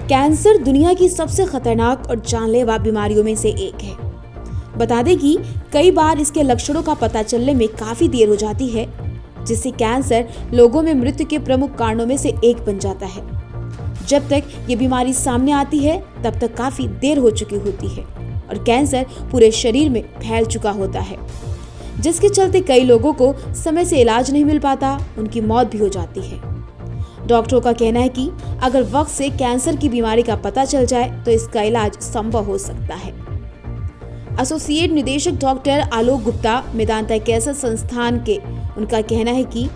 Cancer दुनिया की सबसे खतरनाक और जानलेवा बीमारियों में से एक है। बता दें कि कई बार इसके लक्षणों का पता चलने में काफी देर हो जाती है, जिससे कैंसर लोगों में मृत्यु के प्रमुख कारणों में से एक बन जाता है। जब तक ये बीमारी सामने आती है तब तक काफी देर हो चुकी होती है और कैंसर पूरे शरीर में फैल चुका होता है, जिसके चलते कई लोगों को समय से इलाज नहीं मिल पाता, उनकी मौत भी हो जाती है। डॉक्टरों का कहना है कि अगर वक्त से कैंसर की बीमारी का पता चल जाए तो इसका इलाज संभव हो सकता है। एसोसिएट निदेशक डॉक्टर आलोक गुप्ता मेदांता कैंसर संस्थान के उनका कहना है कि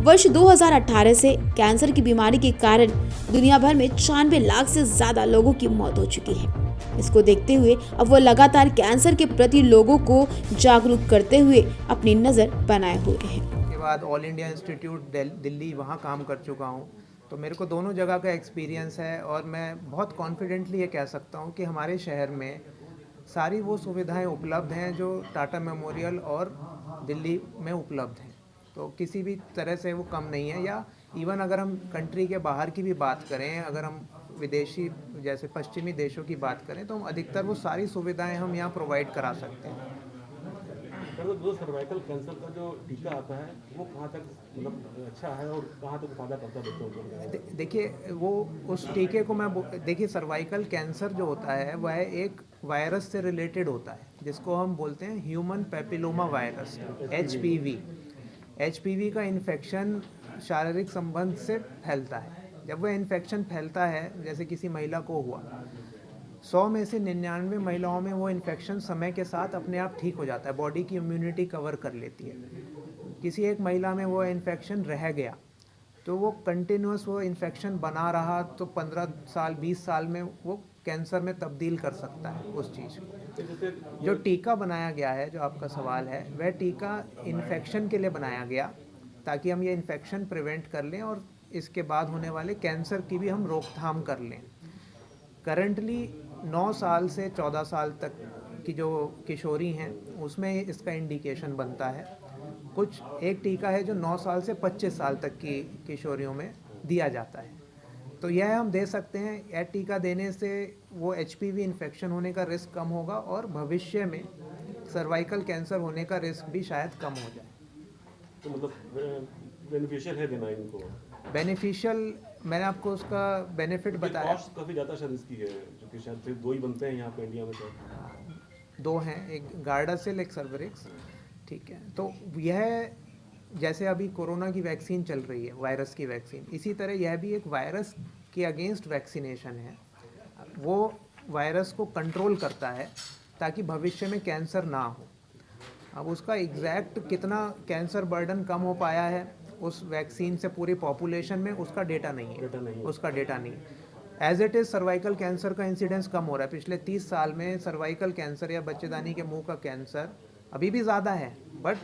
वर्ष 2018 से कैंसर की बीमारी के कारण दुनिया भर में 96 लाख से ज्यादा लोगों की मौत हो चुकी है। इसको देखते हुए अब वो लगातार कैंसर के प्रति लोगों को जागरूक करते हुए अपनी नजर बनाए हुए हैं। के बाद ऑल इंडिया इंस्टीट्यूट दिल्ली वहाँ काम कर चुका हूँ, तो मेरे को दोनों जगह का एक्सपीरियंस है और मैं बहुत कॉन्फिडेंटली ये कह सकता हूँ कि हमारे शहर में सारी वो सुविधाएं उपलब्ध हैं जो टाटा मेमोरियल और दिल्ली में उपलब्ध हैं। तो किसी भी तरह से वो कम नहीं है। या इवन अगर हम कंट्री के बाहर की भी बात करें, अगर हम विदेशी जैसे पश्चिमी देशों की बात करें, तो हम अधिकतर वो सारी सुविधाएं हम यहाँ प्रोवाइड करा सकते हैं। तो जो सर्वाइकल कैंसर का जो टीका आता है वो कहाँ तक मतलब अच्छा है और कहाँ तक फायदा करता है बच्चों को? देखिए, वो उस टीके को देखिए, सर्वाइकल कैंसर जो होता है वह एक वायरस से रिलेटेड होता है, जिसको हम बोलते हैं human papilloma virus, HPV। HPV का इन्फेक्शन शारीरिक संबंध से फैलता है। जब वह इन्फेक्शन फैलता है, जैसे किसी महिला को हुआ, 100 में से 99 महिलाओं में वो इन्फेक्शन समय के साथ अपने आप ठीक हो जाता है, बॉडी की इम्यूनिटी कवर कर लेती है। किसी एक महिला में वो इन्फेक्शन रह गया तो वो कंटिन्यूस वो इन्फेक्शन बना रहा, तो 15 साल 20 साल में वो कैंसर में तब्दील कर सकता है उस चीज़ को। जो टीका बनाया गया है, जो आपका सवाल है, वह टीका इन्फेक्शन के लिए बनाया गया ताकि हम ये इन्फेक्शन प्रिवेंट कर लें और इसके बाद होने वाले कैंसर की भी हम रोकथाम कर लें। करंटली 9 साल से 14 साल तक की जो किशोरी हैं उसमें इसका इंडिकेशन बनता है। कुछ एक टीका है जो 9 साल से 25 साल तक की किशोरियों में दिया जाता है, तो यह हम दे सकते हैं। यह टीका देने से वो HPV इन्फेक्शन होने का रिस्क कम होगा और भविष्य में सर्वाइकल कैंसर होने का रिस्क भी शायद कम हो जाए। तो मतलब बेनिफिशियल है देना इनको? बेनिफिशियल, मैंने आपको उसका बेनिफिट बताया। कॉस्ट काफ़ी ज़्यादा शायद इसकी है, जो कि शायद सिर्फ 2 ही बनते हैं यहाँ पे इंडिया में। तो 2 हैं, एक गार्डासिल, एक सर्वरिक्स। ठीक है, तो यह जैसे अभी कोरोना की वैक्सीन चल रही है, वायरस की वैक्सीन, इसी तरह यह भी एक वायरस के अगेंस्ट वैक्सीनेशन है। वो वायरस को कंट्रोल करता है ताकि भविष्य में कैंसर ना हो। अब उसका एग्जैक्ट कितना कैंसर बर्डन कम हो पाया है उस वैक्सीन से पूरी पॉपुलेशन में, उसका डेटा नहीं है। उसका डेटा नहीं है। As it is cervical cancer का इंसिडेंस कम हो रहा है। पिछले 30 साल में सर्वाइकल कैंसर या बच्चेदानी के मुंह का कैंसर अभी भी ज़्यादा है, बट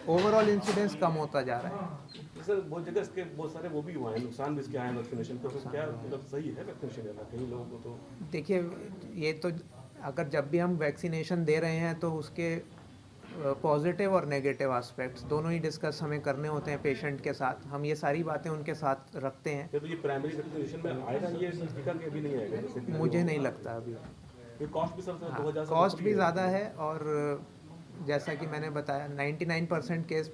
ओवरऑल इंसिडेंस कम होता जा रहा है। सर बहुत जगह इसके बहुत सारे वो भी हुए हैं, नुकसान भी इसके आए हैं वैक्सीनेशन को। तो क्या मतलब सही है वैक्सीनेशन करना कई लोगों को? तो देखिए, ये तो अगर जब भी हम वैक्सीनेशन दे रहे हैं तो उसके पॉजिटिव और नेगेटिव एस्पेक्ट्स दोनों ही डिस्कस हमें करने होते हैं पेशेंट के साथ। हम ये सारी बातें उनके साथ रखते हैं। तो ये प्राइमरी वैक्सीनेशन में आएगा, ये टीका के अभी नहीं आएगा? मुझे नहीं लगता अभी। ये कॉस्ट भी सर 2000 कॉस्ट भी ज़्यादा है और जैसा कि मैंने बताया 99% केस